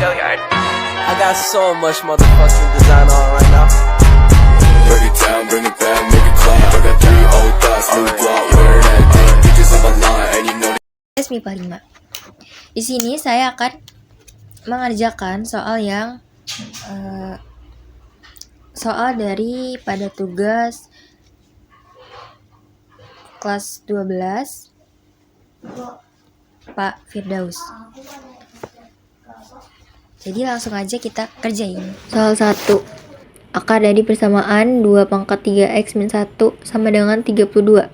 I got so much motherfucking design on right now. Break it down, bring it back, make it clap. I got 3 old thoughts, new block, where that thing. Bitches on my line, and you know MIPA 5. Di sini saya akan mengerjakan soal yang soal dari pada tugas kelas 12 Pak Firdaus. Jadi langsung aja kita kerjain. Soal 1. Akar dari persamaan 2 pangkat 3x min 1 sama dengan 32.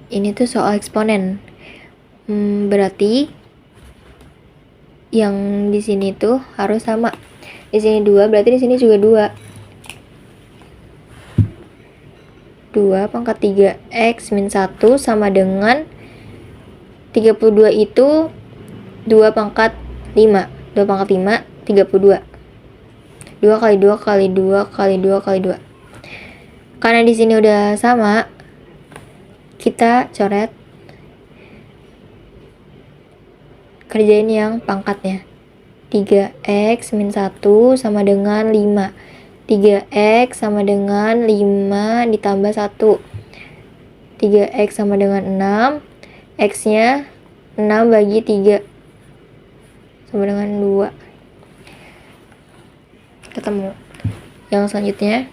Ini tuh soal eksponen. Berarti yang di sini tuh harus sama. Di sini 2, berarti di sini juga 2. 2 pangkat 3x min 1 sama dengan 32 itu 2 pangkat 5. 2 pangkat 5, 32. 2 kali 2 kali 2 kali 2 kali 2. Karena di sini udah sama, kita coret kerjain yang pangkatnya. 3x min 1 sama dengan 5. 3x sama dengan 5 ditambah 1. 3x sama dengan 6. X nya 6 bagi 3 sama dengan 2. Ketemu. Yang selanjutnya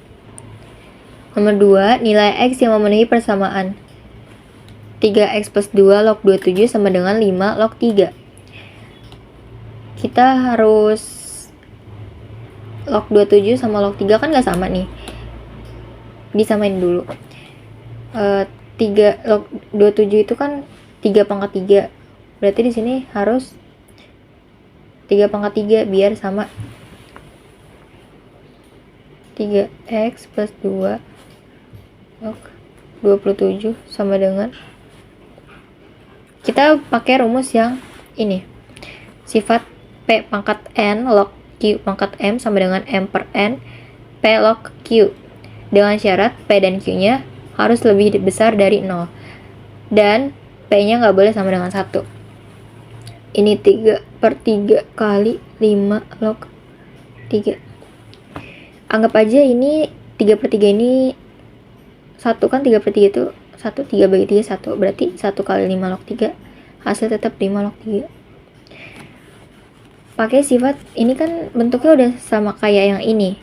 nomor 2, nilai X yang memenuhi persamaan 3x plus 2 log 27 sama dengan 5 log 3. Kita harus log 27 sama log 3 kan gak sama nih, disamain dulu. 3 log 27 itu kan 3 pangkat 3, berarti di sini harus 3 pangkat 3 biar sama. 3x plus 2 log 27 sama dengan, kita pakai rumus yang ini, sifat P pangkat N log Q pangkat M sama dengan M per N P log Q, dengan syarat P dan Q nya harus lebih besar dari 0 dan P nya nggak boleh sama dengan 1. Ini 3 per 3 kali 5 log 3. Anggap aja ini 3 per 3 ini 1 kan, 3 per 3 itu 1, 3 bagi 3 1, berarti 1 kali 5 log 3, hasil tetap 5 log 3. Pakai sifat ini kan bentuknya udah sama kayak yang ini,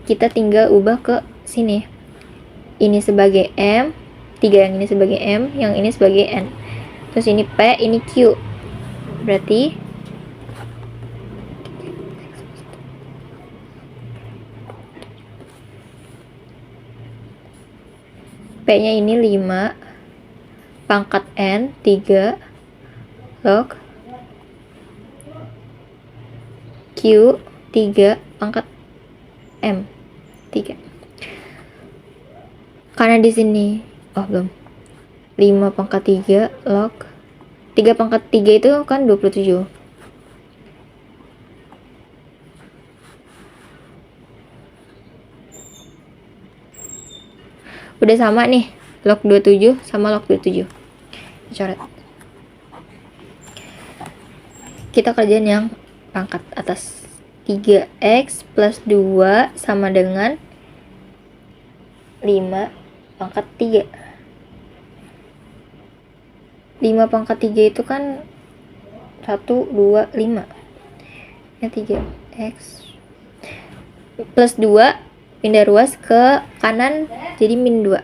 kita tinggal ubah ke sini. Ini sebagai M, 3 yang ini sebagai M, yang ini sebagai N, terus ini P, ini Q, berarti P nya ini 5 pangkat N 3 log Q 3 pangkat M 3. Karena di sini belum 5 pangkat 3 log 3 pangkat 3 itu kan 27. Udah sama nih, log 27 sama log 27. Coret. Kita kerjain yang pangkat atas. 3x plus 2 sama dengan 5 pangkat 3. 5 pangkat 3 itu kan 1, 2, 5. Ya 3x plus 2 pindah ruas ke kanan jadi min 2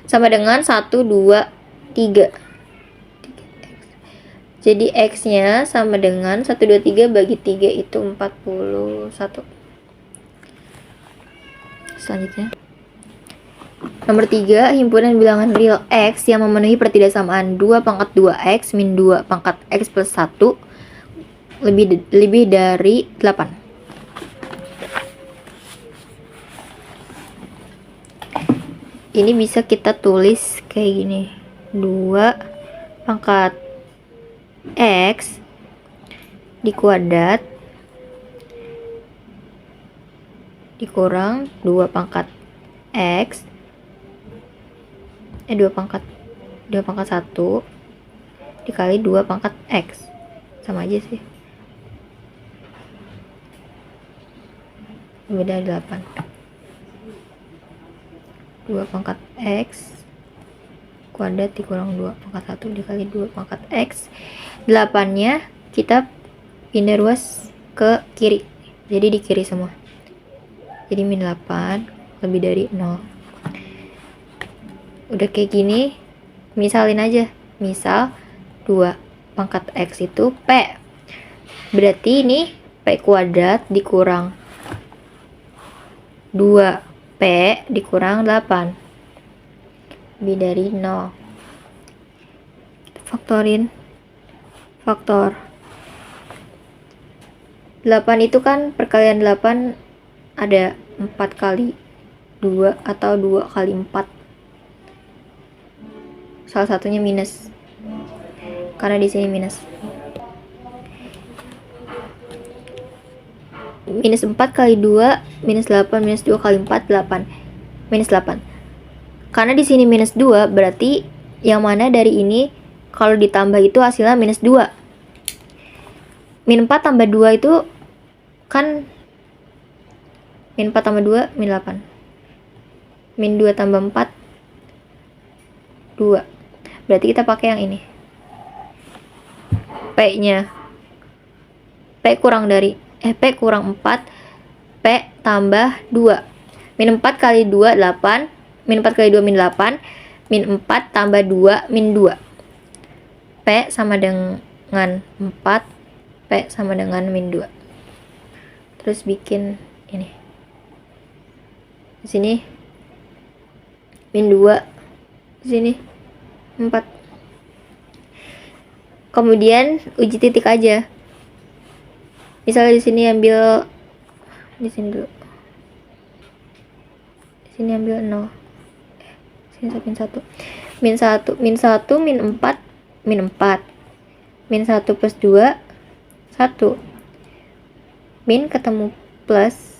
sama dengan 1, 2, 3. Jadi X nya sama dengan 1, 2, 3 bagi 3 itu 41. Selanjutnya nomor 3, himpunan bilangan real X yang memenuhi pertidaksamaan 2 pangkat 2x min 2 pangkat X plus 1 lebih dari 8. Ini bisa kita tulis kayak gini, 2 pangkat X dikuadrat dikurang 2 pangkat X 2 pangkat 1 dikali 2 pangkat X sama aja sih, lebih dari 8. 2 pangkat X kuadrat dikurang 2 pangkat 1 dikali 2 pangkat X. 8-nya kita pindah ruas ke kiri, jadi di kiri semua, jadi min 8 lebih dari 0. Udah kayak gini, misalin aja, misal 2 pangkat X itu P, berarti ini P kuadrat dikurang 2P dikurang 8 lebih dari 0. Kita faktorin, faktor 8 itu kan perkalian 8 ada 4 kali 2 atau 2 kali 4, salah satunya minus karena di sini minus. Minus 4 kali 2 minus 8, minus 2 kali 4 8, minus 8. Karena di sini minus 2, berarti yang mana dari ini kalau ditambah itu hasilnya minus 2. Min 4 tambah 2 itu kan min 4 tambah 2 min 8. Min 2 tambah 4 2. Berarti kita pakai yang ini. P-nya P kurang 4, P tambah 2. Min 4 kali 2 8, min 4 kali 2 min 8, min 4 tambah 2 min 2. P sama dengan 4, P sama dengan min 2. Terus bikin ini. Di sini min 2, di sini 4. Kemudian uji titik aja. Misalnya di sini ambil, di sini dulu, di sini ambil 0, sini min 1, min 1, min 1, min 4, min 4, min 1 plus 2 1, min ketemu plus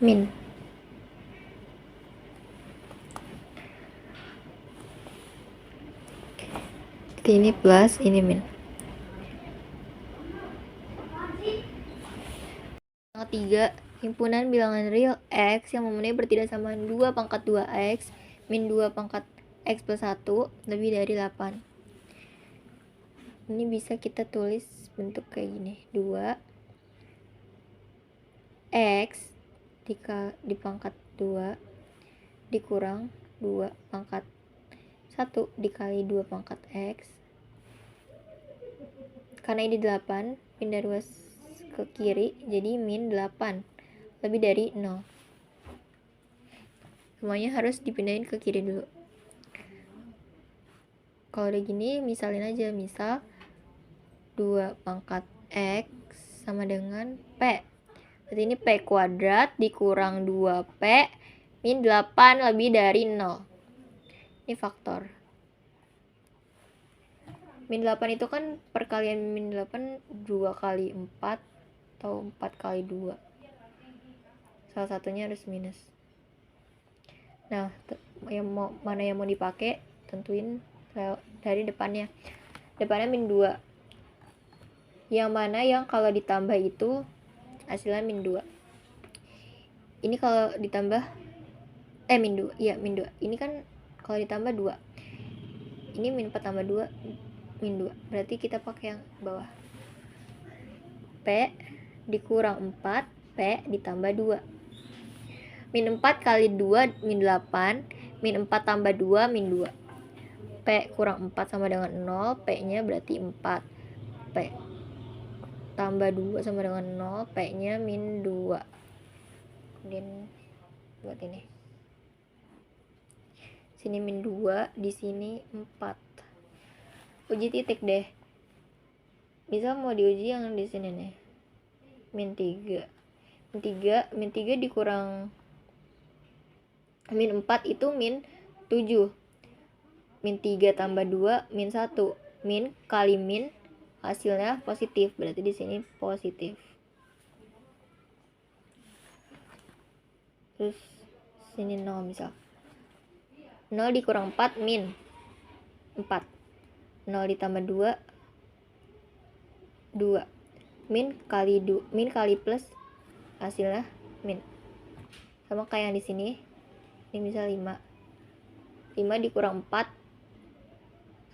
min. Ini plus, ini min. Yang ketiga, himpunan bilangan real X yang memenuhi pertidaksamaan 2 pangkat 2X min 2 pangkat X plus 1 lebih dari 8. Ini bisa kita tulis bentuk kayak gini, 2X di pangkat 2 dikurang 2 pangkat 1 dikali 2 pangkat X. Karena ini 8, pindah ruas ke kiri, jadi min 8 lebih dari 0. Semuanya harus dipindahin ke kiri dulu. Kalau udah gini, misalin aja, misal 2 pangkat X sama dengan P. Berarti ini P kuadrat dikurang 2P min 8 lebih dari 0. Ini faktor. Min 8 itu kan perkalian min 8 2 kali 4 atau 4 kali 2. Salah satunya harus minus. Nah, mana yang mau dipakai, tentuin dari depannya. Depannya min 2. Yang mana yang kalau ditambah itu hasilnya min 2. Ini kalau ditambah min 2. Iya, min 2. Ini kan kalau ditambah 2. Ini min 4 tambah 2 min 2. Berarti kita pakai yang bawah. P dikurang 4, P ditambah 2. Min 4 kali 2 min 8, min 4 tambah 2 min 2. P kurang 4 sama dengan 0, P-nya berarti 4. P tambah 2 sama dengan 0, P-nya min 2. Kemudian buat ini. Sini min 2, di sini 4. Uji titik deh. Bisa mau diuji yang di sini nih. Min 3. Min 3 dikurang min 4 itu min 7. Min 3 tambah 2 min 1. Min kali min hasilnya positif. Berarti di sini positif. Terus sini 0 misal. 0 dikurang 4 min 4. 0 ditambah 2 2. Min kali plus hasilnya min. Sama kayak yang di sini. Ini misal 5. 5 dikurang 4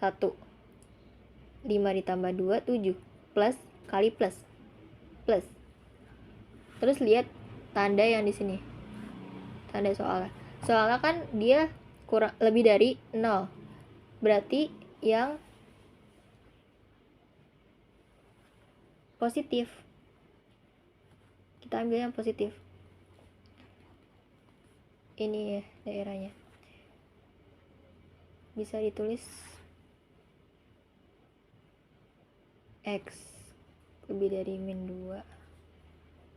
1. 5 ditambah 2 7. Plus kali plus. Plus. Terus lihat tanda yang di sini. Tanda soalnya. Soalnya kan dia kurang lebih dari 0. Berarti yang positif. Kita ambil yang positif. Ini ya daerahnya. Bisa ditulis X lebih dari min 2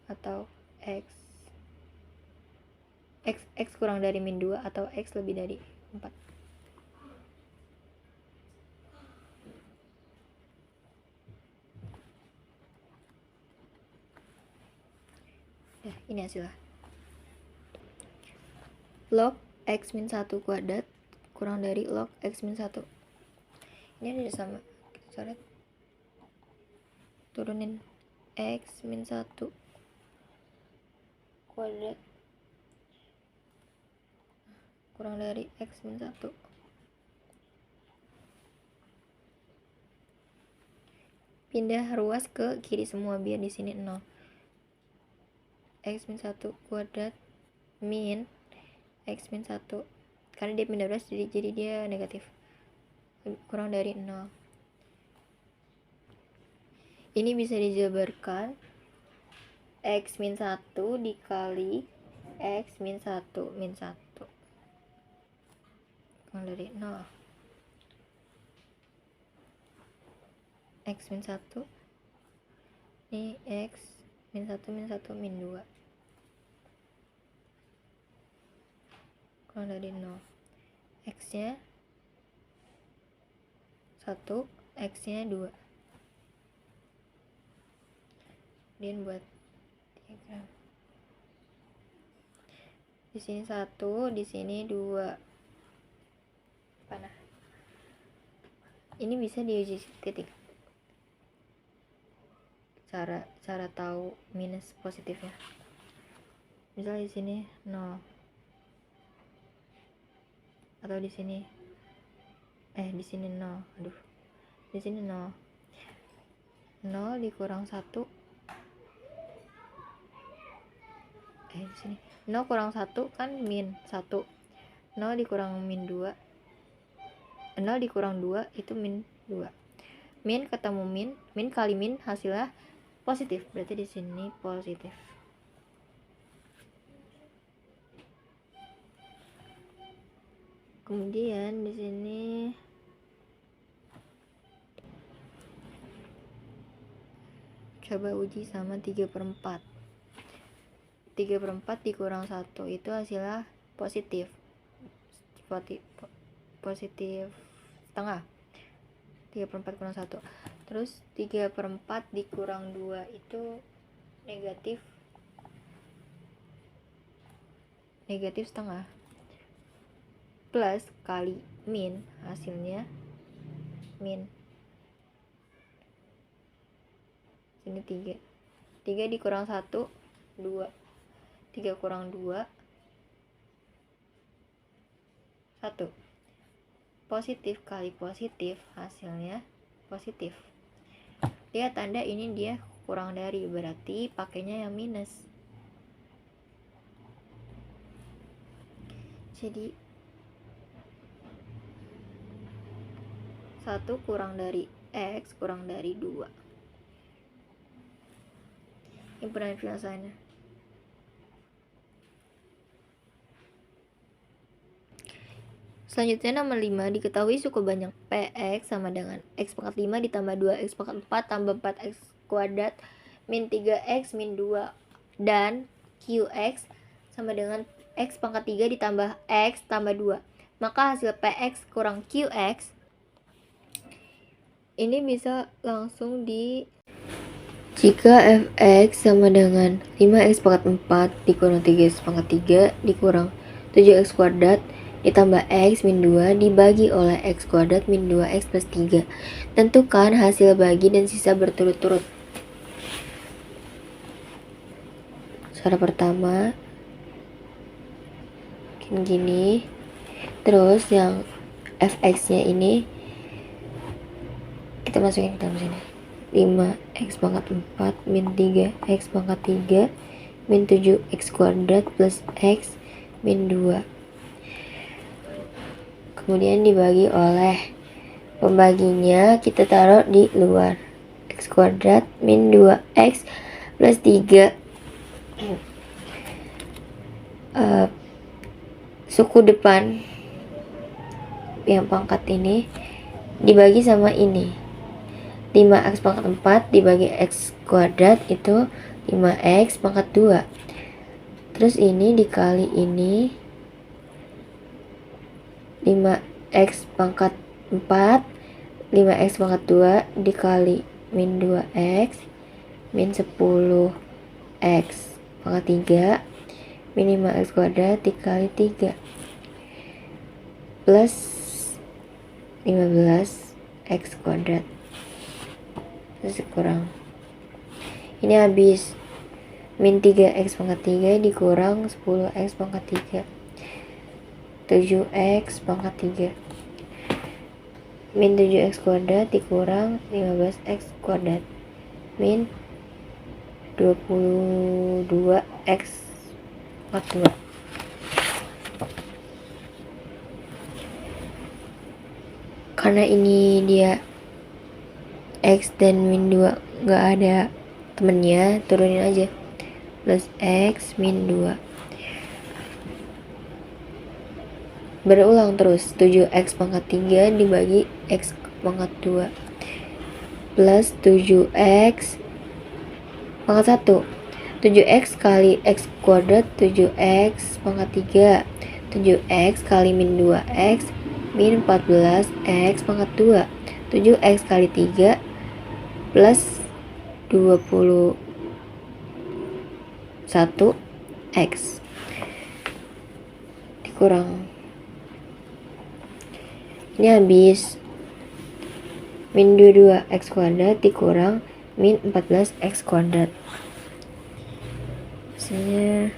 atau X kurang dari min 2 atau X lebih dari 4. Nah, ini hasilnya. Log X min 1 kuadrat kurang dari log X min 1. Ini ada sama. Kita coret. Turunin X min 1 kuadrat kurang dari X min 1. Pindah ruas ke kiri semua biar di sini 0. X min 1 kuadrat min X min 1. Karena dia pindah ruas jadi dia negatif. Kurang dari 0. Ini bisa dijabarkan X min 1 dikali X min 1 min 1. Kurang dari 0. X min 1. Ini X min 1 min 1 min 2. Kurang dari 0. X nya 1, X nya 2. Kemudian buat diagram. Di sini 1, di sini 2. Panah. Ini bisa diuji titik. Cara tahu minus positifnya. Misalnya di sini 0. Atau di sini di sini 0. Aduh. Di sini 0. 0 dikurang 1. Di sini 0 kurang 1 kan min 1. 0 dikurang min 2. 0 dikurang 2 itu min 2. Min ketemu min kali min hasilnya positif. Berarti di sini positif. Kemudian di sini coba uji sama 3/4. 3/4 dikurang 1 itu hasilnya positif. Positif setengah. 3/4 kurang 1. Terus 3/4 dikurang 2 itu negatif setengah. Plus kali min hasilnya min. Sini 3. 3 dikurang 1 2. 3 kurang 2 1. Positif kali positif hasilnya positif. Lihat tanda ini dia kurang dari, berarti pakainya yang minus. Jadi 1 kurang dari X kurang dari 2. Ini penyelesaiannya. Selanjutnya nomor 5, diketahui suku banyak Px sama dengan X pangkat 5 ditambah 2X pangkat 4 tambah 4X kuadrat min 3X min 2 dan Qx sama dengan X pangkat 3 ditambah X tambah 2. Maka hasil Px kurang Qx ini bisa langsung jika Fx sama dengan 5X pangkat 4 dikurang 3X pangkat 3 dikurang 7X kuadrat ditambah X min 2 dibagi oleh X kuadrat min 2X plus 3. Tentukan hasil bagi dan sisa berturut-turut. Cara pertama gini, terus yang fx-nya ini kita masukin ke dalam sini. 5x pangkat 4 min 3x pangkat 3 min 7x kuadrat plus x min 2. Kemudian dibagi oleh pembaginya kita taruh di luar. X kuadrat min 2x plus 3. Suku depan yang pangkat ini dibagi sama ini. 5x pangkat 4 dibagi x kuadrat itu 5x pangkat 2. Terus ini dikali ini 5x pangkat 4 5x pangkat 2 dikali min 2x min 10x pangkat 3 min 5x kuadrat dikali 3 plus 15x kuadrat. Terus kurang ini habis min 3x pangkat 3 dikurang 10x pangkat 3 7x pangkat 3 min 7x kuadrat dikurang 15x kuadrat min 22x pangkat 2. Karena ini dia x dan min 2 nggak ada temennya, turunin aja plus x min 2. Berulang terus 7x pangkat 3 dibagi x pangkat 2 plus 7x pangkat 1 7x kali x kuadrat 7x pangkat 3 7x kali min 2x min 14x pangkat 2 7x kali 3 plus 21x dikurang ini habis min 22x kuadrat dikurang min 14x kuadrat. Hasilnya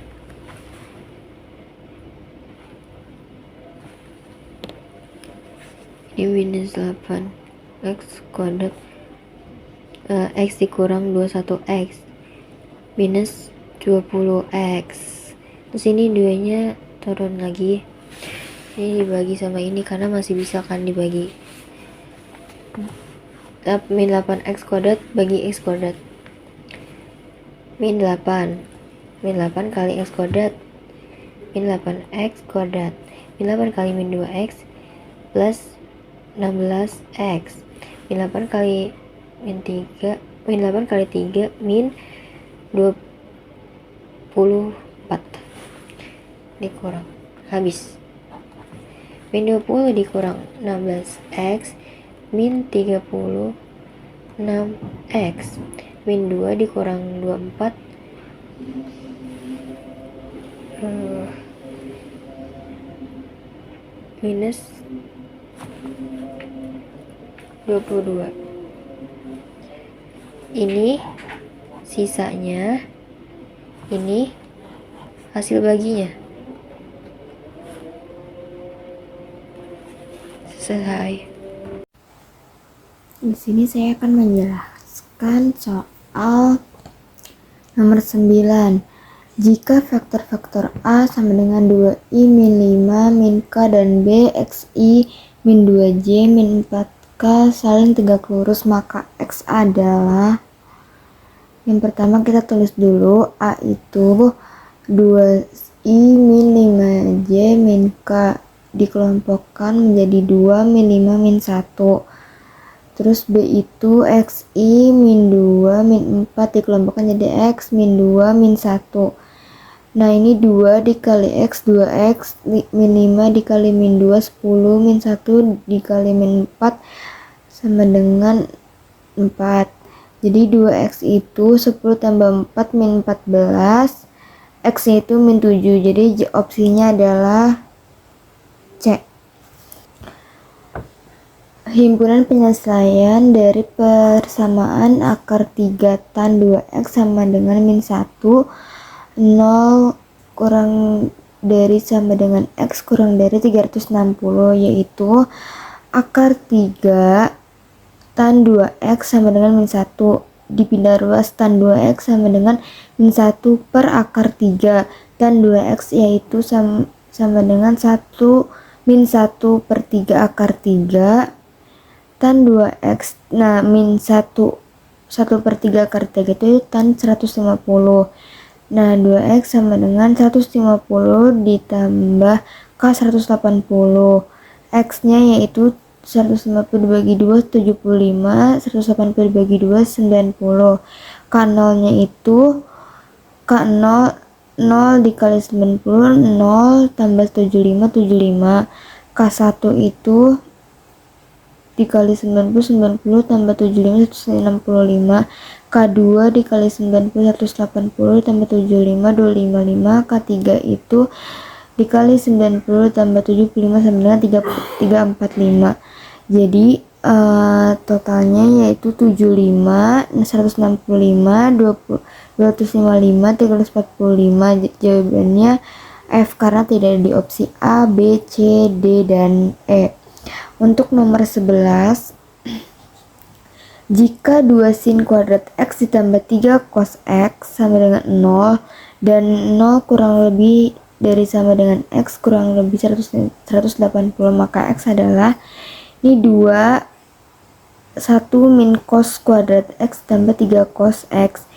ini minus 8x kuadrat x dikurang 21x minus 20x. Terus ini 2 nya turun lagi, ini dibagi sama ini karena masih bisa kan dibagi. Min 8x kuadrat bagi x kuadrat min 8 kali x kuadrat min 8x kuadrat min 8 kali min 2x plus 16x min 8 kali min 3 min 8 kali 3 min 24 dikurang habis min 20 dikurang 16x min 36x min 2 dikurang 24 minus 22. Ini sisanya, ini hasil baginya. Selesai. Di sini saya akan menjelaskan soal nomor 9. Jika vektor-vektor A sama dengan 2i min 5 min k dan b xi min 2j min 4k saling tegak lurus, maka x adalah, yang pertama kita tulis dulu, A itu 2i min 5j min k dikelompokkan menjadi 2 min 5 min 1. Terus B itu xi min 2 min 4 dikelompokkan jadi x min 2 min 1. Nah ini 2 dikali x 2x min 5 dikali min 2 10 min 1 dikali min 4 sama dengan 4. Jadi 2x itu 10 tambah 4 min 14, x itu min 7. Jadi opsinya adalah C. Himpunan penyelesaian dari persamaan akar 3 tan 2x sama dengan min 1, 0 kurang dari sama dengan x kurang dari 360, yaitu akar 3 tan 2x sama dengan min 1 dipindah ruas tan 2x sama dengan min 1 per akar 3 tan 2x, yaitu sama dengan 1 min 1 per 3 akar 3 tan 2x. Nah, min 1 per 3 akar 3 itu tan 150. Nah, 2x sama dengan 150 ditambah K 180. X-nya yaitu 150 dibagi 2 75, 180 dibagi 2 90. K0-nya itu K0 0 dikali 90, 0 tambah 75 75. K1 itu dikali 90 90 tambah 75 165. K2 dikali 90 180 tambah 75 255. K3 itu dikali 90 tambah 75 sama dengan 345. Jadi totalnya yaitu 75 165 255 345. Jawabannya F karena tidak ada di opsi A, B, C, D, dan E. Untuk nomor 11, jika 2 sin kuadrat x ditambah 3 cos x sama dengan 0 dan 0 kurang lebih dari sama dengan x kurang lebih 180, maka x adalah ini 1 min cos kuadrat x tambah 3 cos x.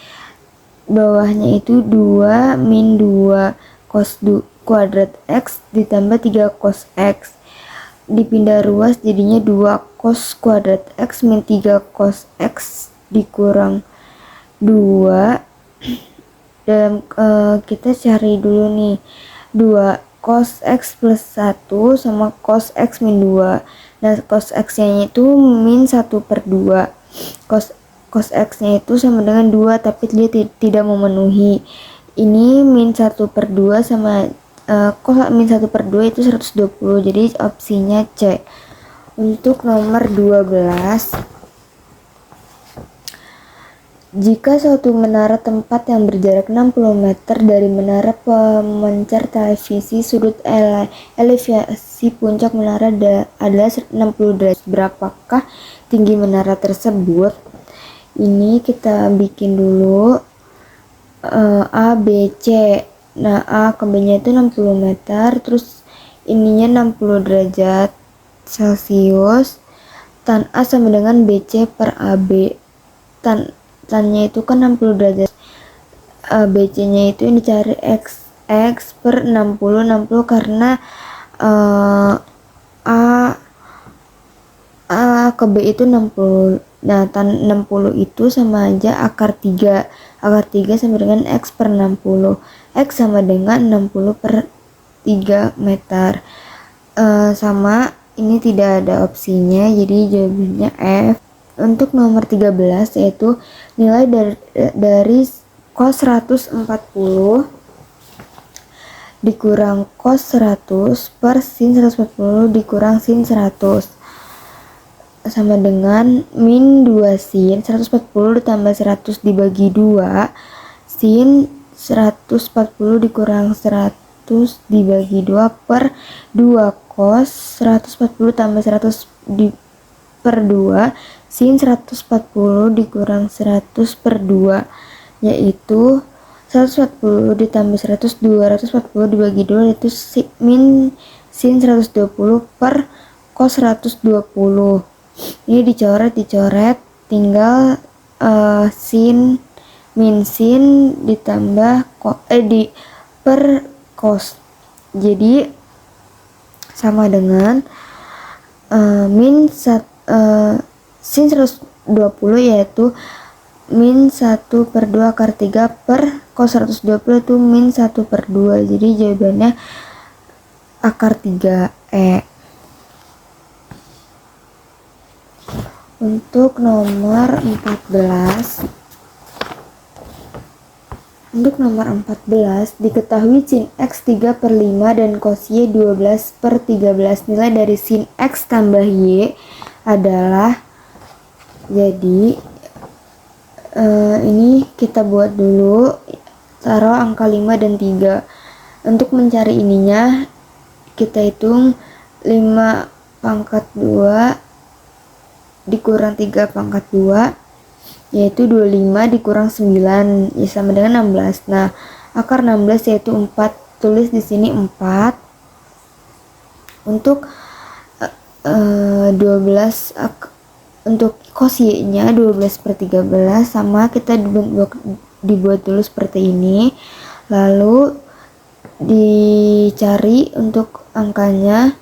Bawahnya itu 2 min 2 cos kuadrat x ditambah 3 cos x. Dipindah ruas jadinya 2 cos kuadrat x min 3 cos x dikurang 2. Dalam kita cari dulu nih 2 cos x plus 1 sama cos x min 2. Nah, cos x nya itu min 1 per 2. Cos x nya itu sama dengan 2 tapi dia tidak memenuhi. Ini min 1 per 2 sama cos min 1 per 2 itu 120, jadi opsinya C. Untuk nomor 12, jika suatu menara tempat yang berjarak 60 meter dari menara pemancar televisi, sudut elevasi puncak menara adalah 60 derajat. Berapakah tinggi menara tersebut? Ini kita bikin dulu A, B, C. Nah, A ke B-nya itu 60 meter, terus ininya 60 derajat Celcius. Tan A sama dengan BC per AB. Tannya itu kan 60 derajat. BC-nya itu yang dicari X per 60 karena A ke B itu 60. Nah, tan 60 itu sama aja akar 3. Akar 3 sama dengan X per 60. X sama dengan 60 per 3 meter. Sama, ini tidak ada opsinya, jadi jawabannya F. Untuk nomor 13 yaitu nilai dari cos 140 dikurang cos 100 per sin 140 dikurang sin 100 sama dengan min 2 sin 140 ditambah 100 dibagi 2 sin 140 dikurang 100 dibagi 2 per 2 cos 140 tambah 100 per 2 sin 140 dikurang 100 per 2, yaitu 140 ditambah 100 240 dibagi 2 itu min sin 120 per cos 120. Ini dicoret tinggal sin min sin ditambah per cos, jadi sama dengan sin 120 yaitu min 1 per 2 akar 3 per cos 120 itu min 1 per 2, jadi jawabannya akar 3E. Untuk nomor 14, Untuk nomor 14, diketahui sin X 3/5 dan cos Y 12/13. Nilai dari sin X tambah Y adalah, jadi ini kita buat dulu, taruh angka 5 dan 3. Untuk mencari ininya, kita hitung 5 pangkat 2 dikurang 3 pangkat 2, yaitu 25 dikurang 9, ya sama dengan 16. Nah, akar 16 yaitu 4. Tulis di sini 4. Untuk 12 untuk cos Y-nya 12/13, sama kita dibuat dulu seperti ini. Lalu dicari untuk angkanya.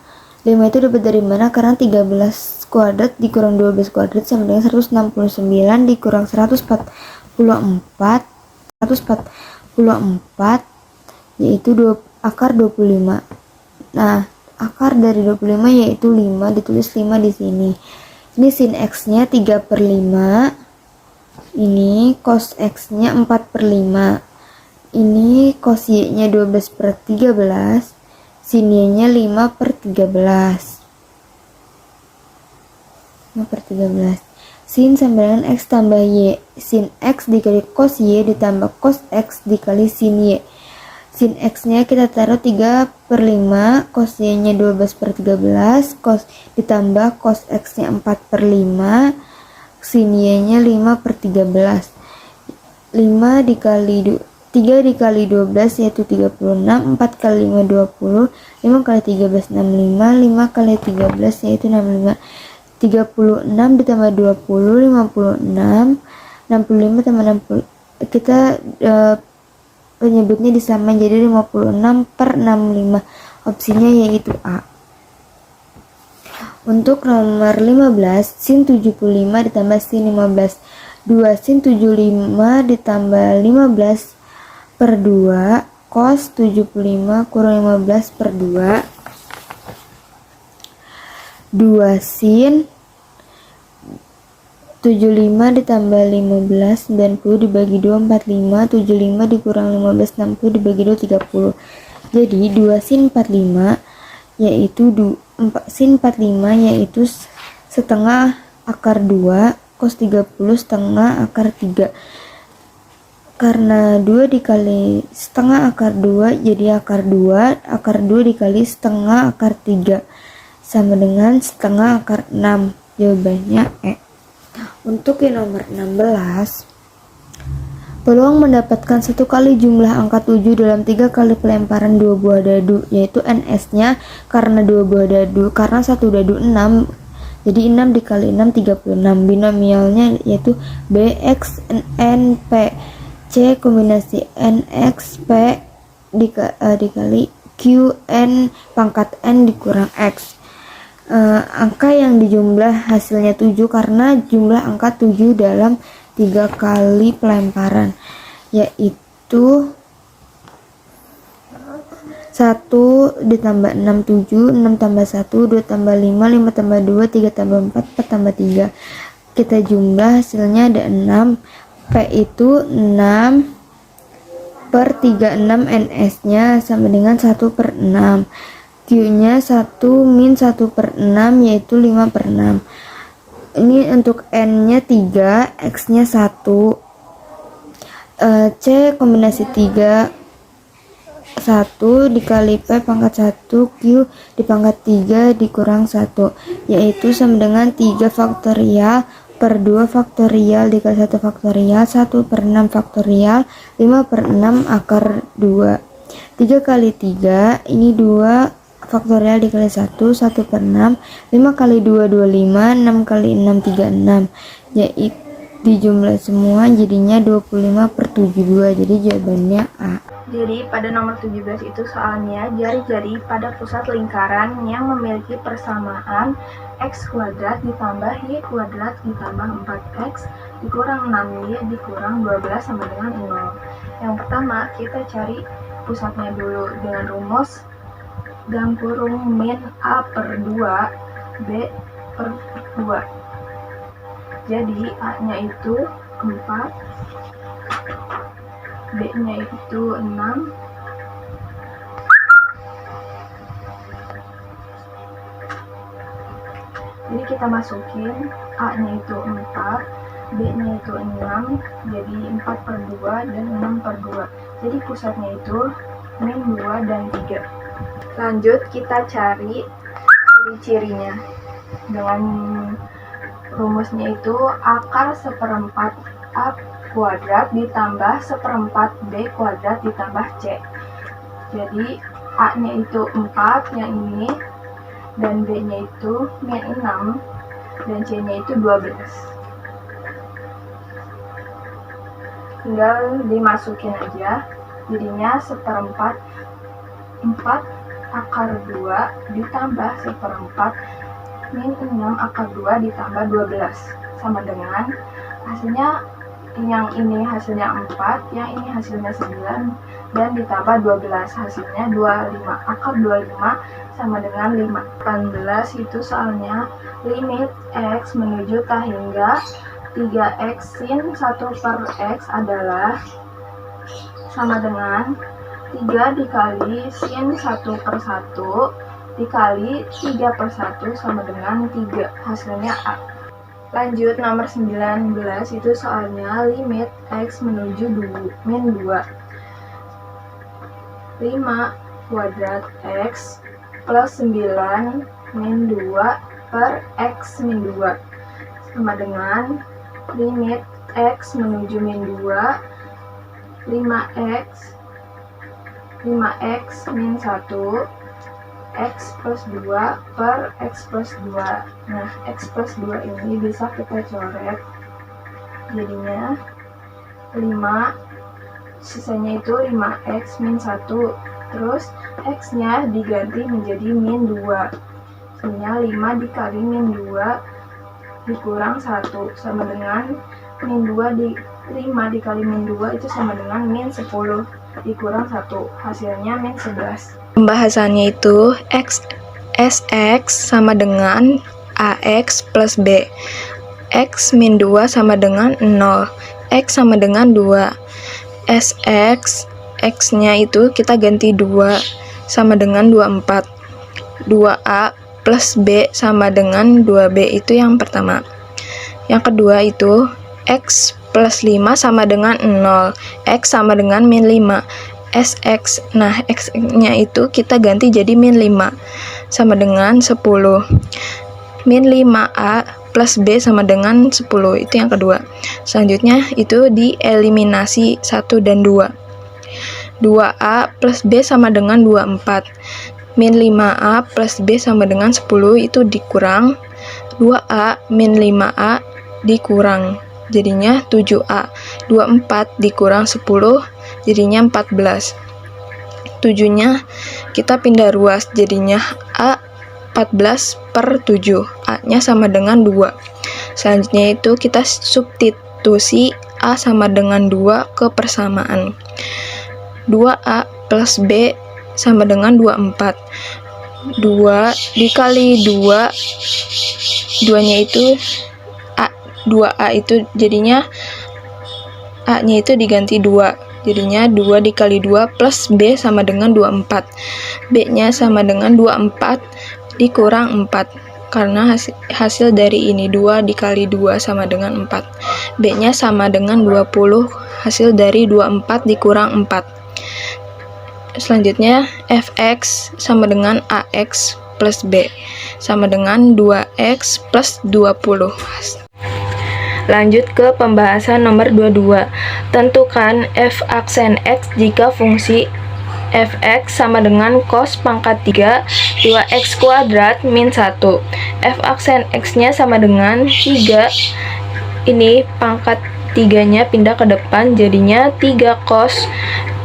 5 itu dapat dari mana? Karena 13 kuadrat dikurang 12 kuadrat sama dengan 169 dikurang 144, yaitu akar 25. Nah, akar dari 25 yaitu 5, ditulis 5 di sini. Ini sin X-nya 3/5, ini cos X-nya 4/5, ini cos Y-nya 12/13, sin Y-nya 5/13. Sin sama dengan X tambah Y. Sin X dikali cos Y ditambah cos X dikali sin Y. Sin X-nya kita taruh 3/5, cos Y-nya 12/13, cos ditambah cos X-nya 4/5, sin Y-nya 5/13. 5 dikali 3 dikali 12 yaitu 36, 4 kali 5 20, 5 kali 13 65, 5 kali 13 yaitu 65. 36 ditambah 20, 56, 65 tambah 60. Kita penyebutnya disamain jadi 56/65. Opsinya yaitu A. Untuk nomor 15, sin 75 ditambah sin 15. 2 sin 75 ditambah 15/2 cos 75 kurang 15/2. 2 sin 75 ditambah 15 90 dibagi 2 45, 75 dikurang 15 60 dibagi 2 30. Jadi 2 sin 45 yaitu sin 45 yaitu setengah akar 2 cos 30 setengah akar 3. Karena 2 dikali setengah akar 2 jadi akar 2, akar 2 dikali setengah akar 3 sama dengan setengah akar 6. Jawabannya E. Untuk yang nomor 16, peluang mendapatkan 1 kali jumlah angka 7 dalam 3 kali pelemparan 2 buah dadu, yaitu NS-nya karena 2 buah dadu, karena 1 dadu 6, jadi 6 dikali 6 36. Binomialnya yaitu BX NP, C kombinasi NXP dikali QN pangkat N dikurang X. Angka yang dijumlah hasilnya 7 karena jumlah angka 7 dalam 3 kali pelemparan, yaitu 1 ditambah 6 7, 6 tambah 1 2 tambah 5, 5 tambah 2 3 tambah 4, 4 tambah 3. Kita jumlah hasilnya ada 6. P itu 6/36, NS-nya sama dengan 1/6. Q-nya 1 min 1/6 yaitu 5/6. Ini untuk N-nya 3, X-nya 1. C kombinasi 3, 1 dikali P pangkat 1, Q di pangkat 3 dikurang 1, yaitu sama dengan 3 faktorial per 2 faktorial dikali 1 faktorial, 1/6 faktorial, 5/6 akar 2. 3 kali 3, ini 2 faktorial dikali 1, 1/6, 5 kali 2 25, 6 kali 6 36, yaitu dijumlah semua jadinya 25/72. Jadi jawabannya A. Jadi pada nomor 17 itu soalnya jari-jari pada pusat lingkaran yang memiliki persamaan X kuadrat ditambah Y kuadrat ditambah 4X dikurang 6Y dikurang 12 sama dengan 0. Yang pertama kita cari pusatnya dulu dengan rumus dalam kurung min A/2 B/2. Jadi A nya itu 4, B-nya itu 6, jadi kita masukin A-nya itu 4, B-nya itu 6, jadi 4/2 dan 6/2. Jadi pusatnya itu min 2 dan 3. Lanjut kita cari ciri-cirinya. Dengan rumusnya itu akar 1/4 A kuadrat ditambah 1/4 B kuadrat ditambah C. Jadi A-nya itu 4 yang ini, dan B-nya itu min 6, dan C-nya itu 12. Tinggal dimasukin aja, jadinya 1/4 4 akar 2 ditambah 1/4 min 6 akar 2 ditambah 12 sama dengan hasilnya, yang ini hasilnya 4, yang ini hasilnya 9, dan ditambah 12 hasilnya 25. Akar 25 sama dengan 5. 18 itu soalnya limit X menuju K hingga 3X sin 1/X adalah sama dengan 3 dikali sin 1/1 dikali 3/1 sama dengan 3. Hasilnya A. Lanjut nomor 19 itu soalnya limit X menuju min 2. 5 kuadrat X plus 9 min 2 per X min 2 sama dengan limit X menuju min 2 5X min 1 X plus 2 per X plus 2. Nah, X plus 2 ini bisa kita coret, jadinya 5, sisanya itu 5X min 1, terus X nya diganti menjadi min 2, sehingga 5 dikali min 2 dikurang 1 sama dengan min 5 dikali min 2 itu sama dengan min 10 dikurang 1, hasilnya min 11. Pembahasannya itu SX sama dengan AX plus B. X min 2 sama dengan 0. X sama dengan 2. SX, X-nya itu kita ganti 2 sama dengan 24. 2A plus B sama dengan 2B itu yang pertama. Yang kedua itu X plus 5 sama dengan 0. X sama dengan min 5. SX, nah X-nya itu kita ganti jadi min 5 sama dengan 10. Min 5A plus B sama dengan 10, itu yang kedua. Selanjutnya itu dieliminasi 1 dan 2. 2A plus B sama dengan 24. Min 5A plus B sama dengan 10 itu dikurang 2A min 5A dikurang, jadinya 7A. 24 dikurang 10 jadinya 14. 7-nya kita pindah ruas, jadinya A 14/7. A-nya sama dengan 2. Selanjutnya itu kita substitusi A sama dengan 2 ke persamaan. 2A plus B sama dengan 24. 2 dikali 2, 2-nya itu A, 2A itu jadinya A-nya itu diganti 2. Jadinya 2 dikali 2 plus B sama dengan 24. B-nya sama dengan 24 dikurang 4. Karena hasil dari ini 2 dikali 2 sama dengan 4. B-nya sama dengan 20. Hasil dari 24 dikurang 4. Selanjutnya Fx sama dengan AX plus B sama dengan 2X plus 20. Lanjut ke pembahasan nomor 22. Tentukan f aksen X jika fungsi fx sama dengan cos pangkat 3 2x kuadrat min 1. F aksen X-nya sama dengan 3. Ini pangkat 3-nya pindah ke depan, jadinya 3 cos.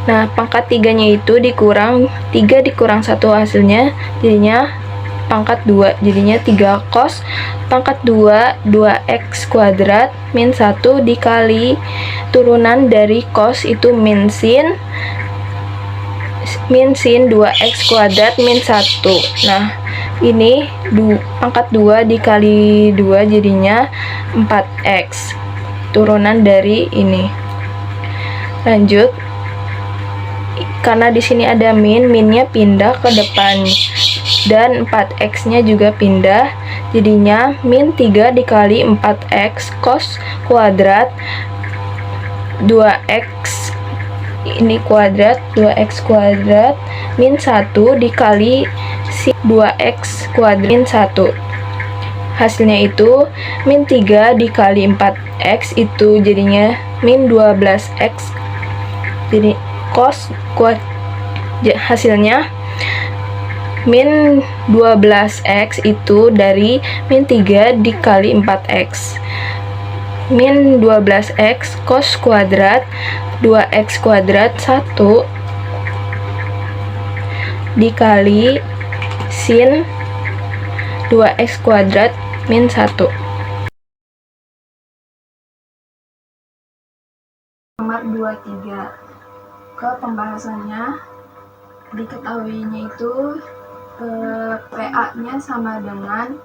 Nah, pangkat 3-nya itu dikurang 3 dikurang 1 hasilnya, jadinya pangkat 2, jadinya 3 cos pangkat 2 2x kuadrat min 1 dikali turunan dari cos itu min sin 2x kuadrat min 1. Nah, ini pangkat 2 dikali 2 jadinya 4x turunan dari ini. Lanjut karena di sini ada minnya pindah ke depan dan 4x-nya juga pindah, jadinya min 3 dikali 4x cos kuadrat 2x ini kuadrat 2x kuadrat min 1 dikali sin 2x kuadrat min 1. Hasilnya itu min 3 dikali 4x itu jadinya min 12x. Jadi cos hasilnya min 12x itu dari min 3 dikali 4x. Min 12x cos kuadrat 2x kuadrat 1 dikali sin 2x kuadrat min 1. Nomor 23. Ke pembahasannya, diketahuinya itu PA-nya sama dengan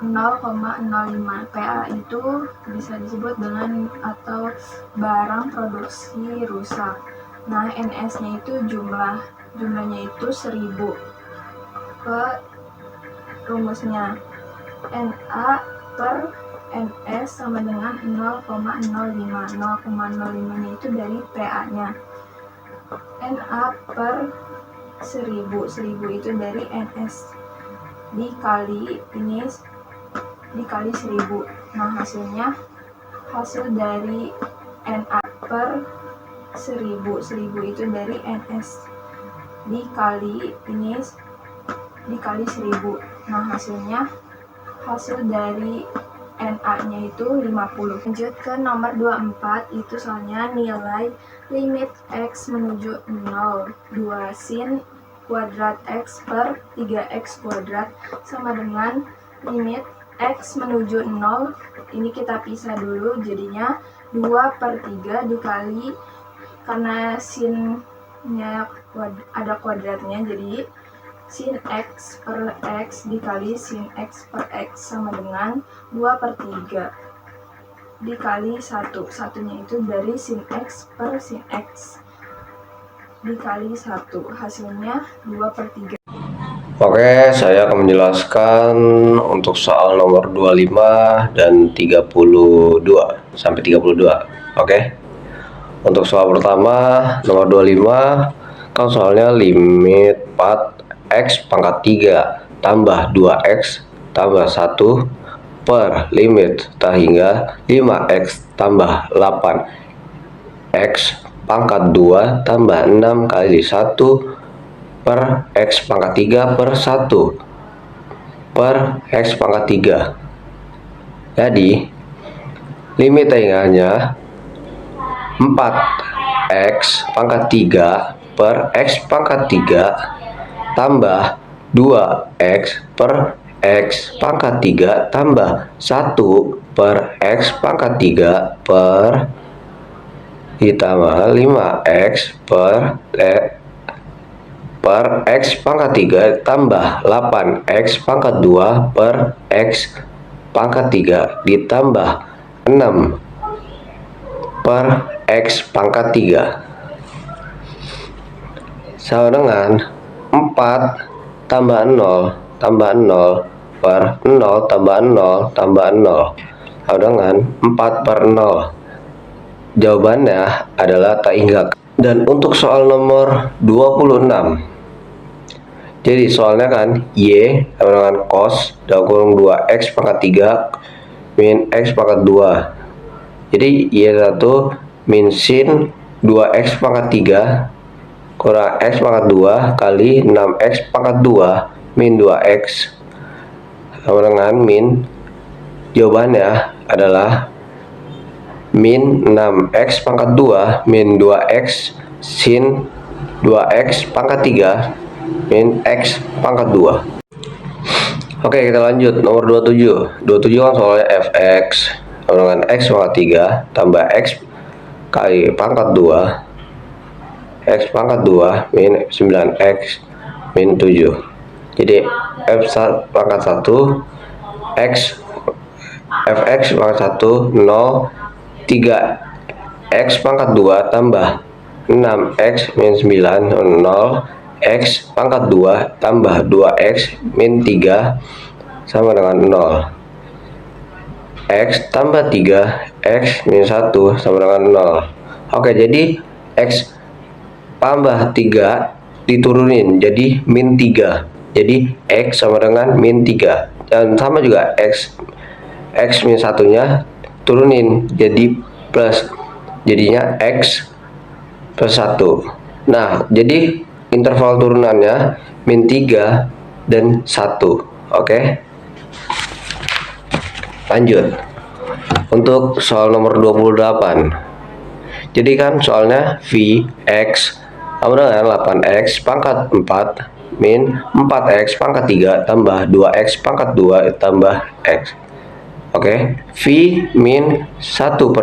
0,05. PA itu bisa disebut dengan atau barang produksi rusak. Nah, NS-nya itu jumlahnya itu 1000. Ke rumusnya, NA per NS sama dengan 0,05. 0,05 itu dari PA-nya. NA per 1000. 1000 itu dari NS dikali 1000. Nah, hasil dari NA per 1000. 1000 itu dari NS dikali 1000. Nah, hasil dari NA-nya itu 50. Lanjut ke nomor 24, itu soalnya nilai limit X menuju 0, 2 sin kuadrat X per 3X kuadrat sama dengan limit X menuju 0, ini kita pisah dulu, jadinya 2/3 dikali, karena sinnya ada kuadratnya, jadi sin X per X dikali sin X per X sama dengan 2/3 dikali 1. Satunya itu dari sin X per sin X dikali 1. Hasilnya 2/3. Oke, saya akan menjelaskan untuk soal nomor 25 dan 32 sampai 32. Oke. Untuk soal pertama nomor 25, kan soalnya limit 4x pangkat 3 tambah 2x tambah 1 per limit hingga 5x tambah 8x pangkat 2 tambah 6 kali 1 per x pangkat 3 per 1 per x pangkat 3. Jadi limit tayangannya 4x pangkat 3 per x pangkat 3 tambah 2x per x pangkat 3 tambah 1 per x pangkat 3 per ditambah 5x per x pangkat 3 tambah 8x pangkat 2 per x pangkat 3 ditambah 6 per x pangkat 3 sama dengan 4 tambah 0 tambah 0 per 0 tambah 0 tambah 0 sama dengan 4 per 0. Jawabannya adalah tak hingga. Dan untuk soal nomor 26, jadi soalnya kan Y sama dengan cos dalam kurung 2x pangkat 3 min x pangkat 2. Jadi Y1 min sin 2x pangkat 3 kurang x pangkat 2 kali 6x pangkat 2 min 2x sama dengan min, jawabannya adalah min 6x pangkat 2 min 2x sin 2x pangkat 3 min x pangkat 2. Oke, kita lanjut nomor 27. 27 kan soalnya fx sama dengan x pangkat 3 tambah x kali pangkat 2 x pangkat 2 min 9x min 7. Jadi f pangkat 1 x fx pangkat 1 0 3 x pangkat 2 tambah 6x min 9 0, x pangkat 2 tambah 2x min 3 sama dengan 0. X tambah 3 x min 1 sama dengan 0. Oke, jadi x tambah 3 diturunin jadi min 3. Jadi x sama dengan min 3. Dan sama juga x min 1-nya turunin jadi plus. Jadinya x plus 1. Nah, jadi interval turunannya min 3 dan 1. Oke. Lanjut. Untuk soal nomor 28. Jadi kan soalnya v x sama dengan 8x pangkat 4 min 4x pangkat 3 tambah 2x pangkat 2 tambah x. Oke, v min 1/2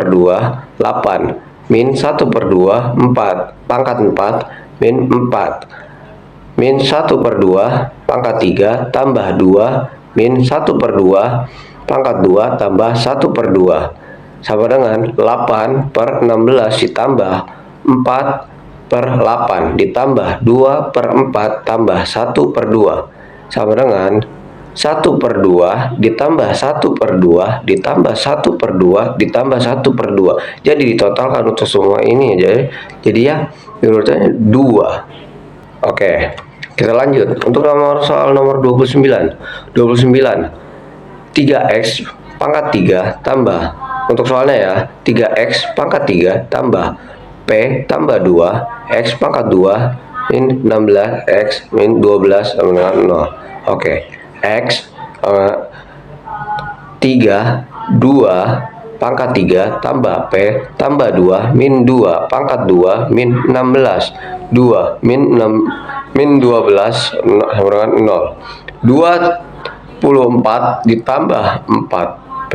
8 min 1/2 4 pangkat 4 min 4 min 1/2 pangkat 3 tambah 2 min 1/2 pangkat 2 tambah 1/2 sama dengan 8/16 ditambah 4/8 ditambah 2/4 tambah 1/2 sama dengan 1/2 ditambah 1/2 ditambah 1/2 ditambah 1/2. Jadi ditotalkan untuk semua ini aja. Jadi ya urutannya 2. Oke, kita lanjut. Untuk soal nomor 29. 3x pangkat 3 tambah, untuk soalnya ya, 3x pangkat 3 tambah p tambah 2 x pangkat 2 min 16x min 12 sama dengan 0. Oke, x 3 2 pangkat 3 tambah p tambah 2 min 2 pangkat 2 min 16 2 min 12 sama dengan 0. 24 ditambah 4p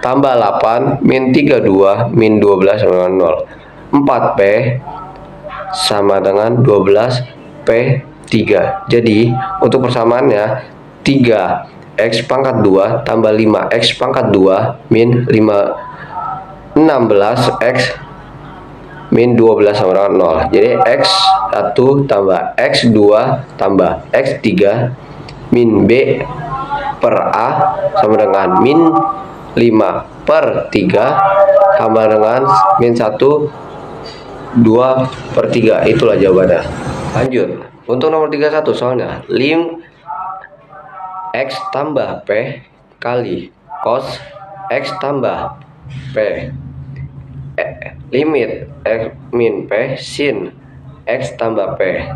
tambah 8 min 32 min 12 sama dengan 0. 4p sama dengan 12p 3. Jadi untuk persamaannya 3x pangkat 2 tambah 5x pangkat 2 min 16x min 12 sama dengan 0. Jadi x1 tambah x2 tambah x3 min b per a sama dengan min 5/3 sama dengan min 1 2/3. Itulah jawabannya. Lanjut. Untuk nomor 31 soalnya lim x tambah p kali cos x tambah p limit x min p sin x tambah p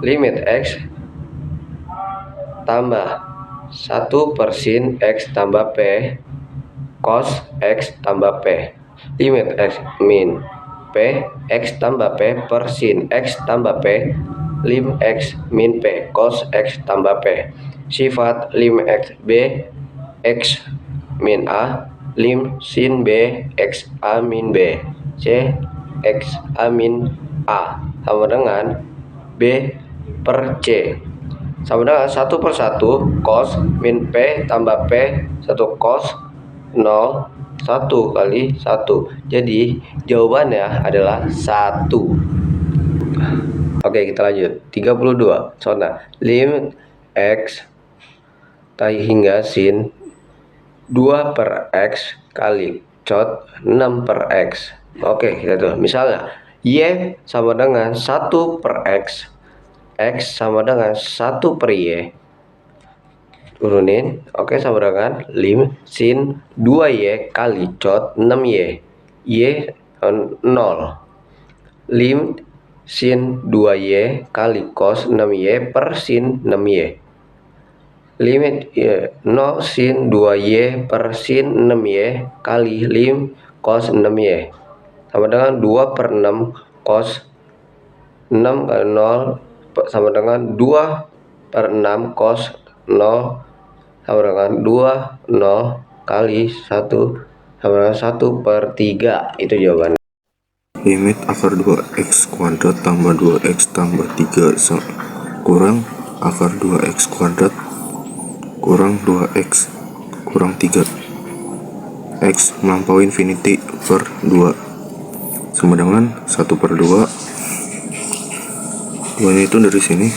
limit x tambah 1/sin x tambah p cos x tambah p limit x min p x tambah p per sin x tambah p lim x min p cos x tambah p. Sifat lim x b x min a lim sin b x a min b c x a min a sama dengan b per c sama dengan 1/1 cos min p tambah p 1 cos 0 1 kali 1. Jadi jawabannya adalah 1. Oke, kita lanjut. 32 soalnya lim x hingga sin 2/x kali cot 6/x. Oke, kita tuh misalnya y sama dengan 1/x, x sama dengan 1/y, turunin. Oke, sama dengan lim sin 2y kali cot 6y, y 0, lim sin 2y kali cos 6y per sin 6y, limit 0 sin 2y per sin 6y kali lim cos 6y sama dengan 2/6 cos 6 kali 0 sama dengan 2/6 cos 0 sama dengan 0 kali 1 sama dengan 1/3. Itu jawabannya. Limit akar 2x kuadrat tambah 2x tambah 3 kurang akar 2x kuadrat kurang 2x kurang 3 x melampaui infinity per 2. sama dengan 1/2. 2-nya itu dari sini,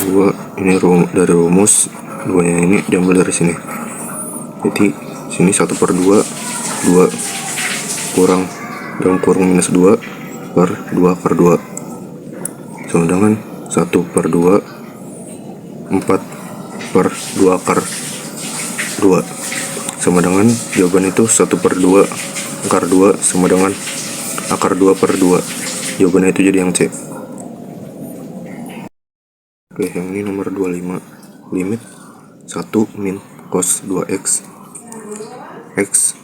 2 ini dari rumus, 2-nya ini diambil dari sini. Jadi sini 1/2, 2 kurang dalam kurung minus 2 per 2/2 sama dengan 1/2, 4/2/2 sama dengan, jawaban itu 1/2 akar 2 sama dengan akar 2/2. Jawabannya itu jadi yang C. Oke, yang ini nomor 25. Limit 1 min cos 2x x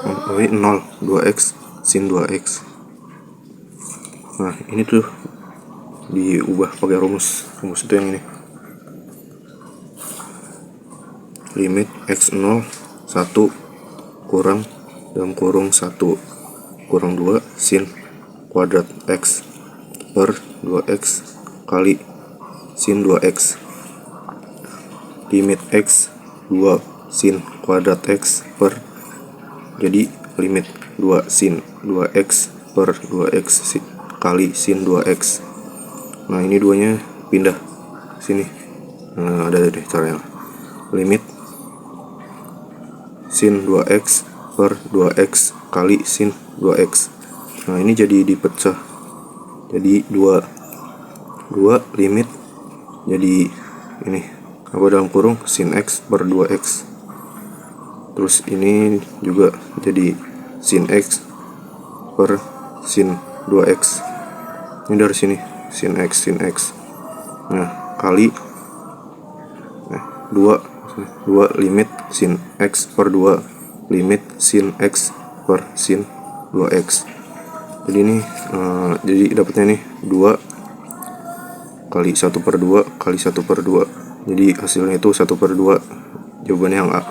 0, 2x sin 2x. Nah, ini tuh diubah pakai rumus itu yang ini. Limit x0 1 kurang dalam kurung 1 kurang 2 sin kuadrat x per 2x kali sin 2x. Limit x 2 sin kuadrat x per, jadi limit 2 sin 2x per 2x kali sin 2x. Nah, ini 2-nya pindah sini. Nah, ada deh caranya. Limit sin 2x per 2x kali sin 2x. Nah, ini jadi dipecah. Jadi 2 limit jadi ini apa dalam kurung sin x per 2x. Terus ini juga jadi sin x per sin 2x. Ini dari sini sin x. Nah, kali 2 limit sin x per 2 limit sin x per sin 2x. Jadi ini jadi dapatnya nih 2 kali 1/2 kali 1/2. Jadi hasilnya itu 1/2. Jawabannya yang A.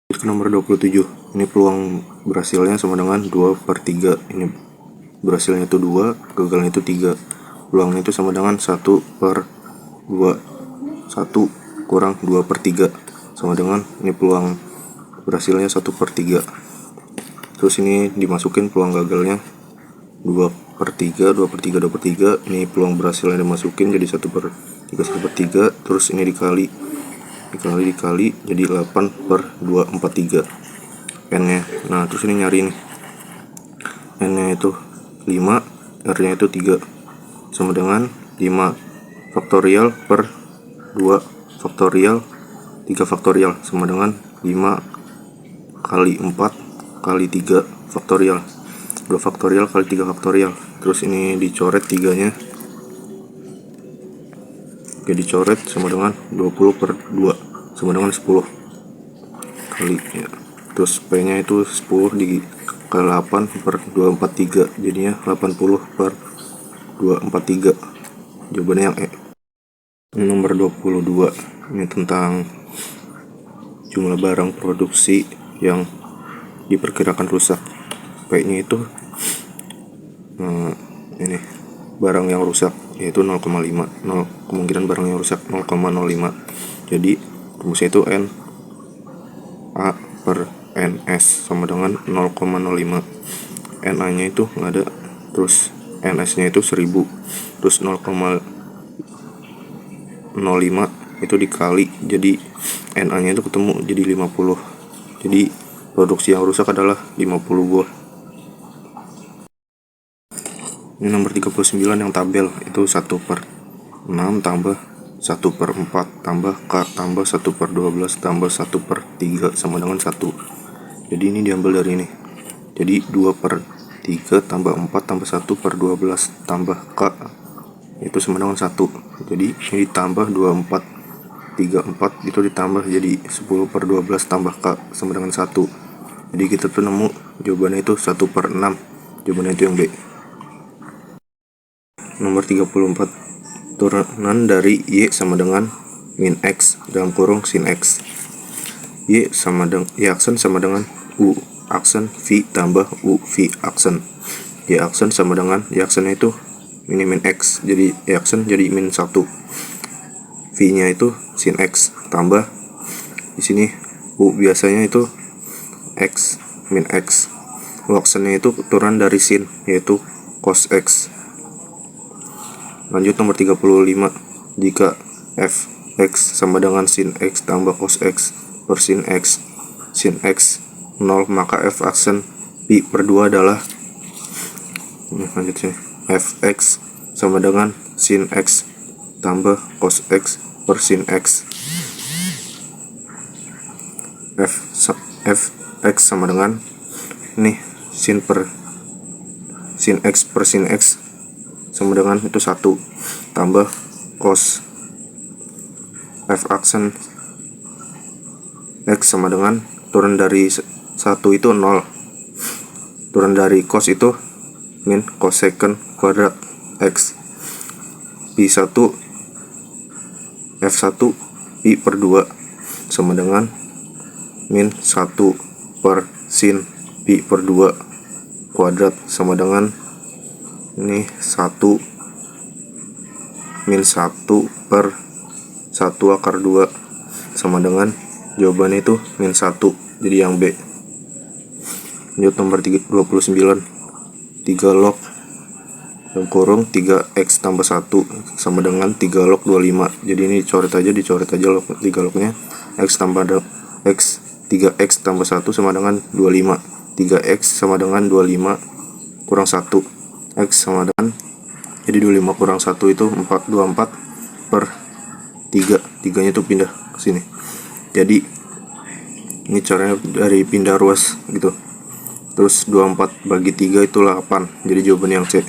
Ke nomor 27. Ini peluang berhasilnya sama dengan 2/3. Ini berhasilnya itu 2, gagalnya itu 3. Peluangnya itu sama dengan 1/2. 1 kurang 2/3 sama dengan, ini peluang berhasilnya 1/3. Terus ini dimasukin peluang gagalnya 2/3. Ini peluang berhasilnya dimasukin jadi 1/3. Terus ini dikali jadi 8/2/3 n-nya. Nah, terus ini nyari nih n-nya itu 5, r-nya itu 3 sama dengan 5 faktorial per 2 faktorial 3 faktorial sama dengan 5 kali 4 kali 3 faktorial 2 faktorial kali 3 faktorial. Terus ini dicoret 3-nya. Oke, dicoret sama dengan 20/2 sama dengan 10 kali ya. Terus P-nya itu 10 dikali 8/243, jadinya 80/243. Jawabannya yang E. Ini nomor 22. Ini tentang jumlah barang produksi yang diperkirakan rusak. P-nya itu ini barang yang rusak yaitu 0,5. Kemungkinan barang yang rusak 0,05. Jadi rumusnya itu N A per NS sama dengan 0,05. NA-nya itu nggak ada, terus NS-nya itu 1000, terus 0,05 itu dikali, jadi NA-nya itu ketemu jadi 50. Jadi produksi yang rusak adalah 50 buah. Ini nomor 39 yang tabel itu 1/6 tambah 1/4 tambah K tambah 1/12 tambah 1/3 sama dengan 1. Jadi ini diambil dari ini. Jadi 2/3 tambah 4 tambah 1/12 tambah K itu sama dengan 1. Jadi ini ditambah 24 34 itu ditambah jadi 10/12 tambah K sama dengan 1. Jadi kita tuh nemu jawabannya itu 1/6. Jawabannya itu yang B. Nomor 34. Turunan dari Y sama dengan min X dalam kurung sin X. Y aksen sama dengan U aksen V tambah U V aksen. Y aksen sama dengan Y aksennya itu ini min X, jadi Y aksen jadi min 1. V nya itu sin X tambah di sini U biasanya itu X min X. Log-nya itu turunan dari sin, yaitu cos X. Lanjut nomor 35. Jika fx sama dengan sin X tambah cos X per sin X 0, maka f aksen pi per 2 adalah lanjut sini. Fx sama dengan sin X tambah cos X per sin X. Fx sama dengan ini sin X per sin X sama dengan itu 1 tambah cos f aksen X sama dengan turun dari 1 itu 0, turun dari cos itu min cosecant kuadrat X P1 F1 pi per 2 sama dengan min 1 per sin pi per 2 kuadrat sama dengan ini 1 min 1 per 1 akar 2 sama dengan jawabannya itu min 1, jadi yang B. Lanjut nomor 29. 3 log dalam kurung 3x tambah 1 sama dengan 3 log 25. Jadi ini dicoret aja log 3 lognya. X tambah X 3x tambah 1 sama dengan 25. 3x sama dengan 25 kurang 1. X sama dengan, jadi 25 kurang 1 itu 24 per 3. 3 nya tuh pindah ke sini. Jadi ini caranya dari pindah ruas gitu. Terus 24 bagi 3 itu 8. Jadi jawaban yang C.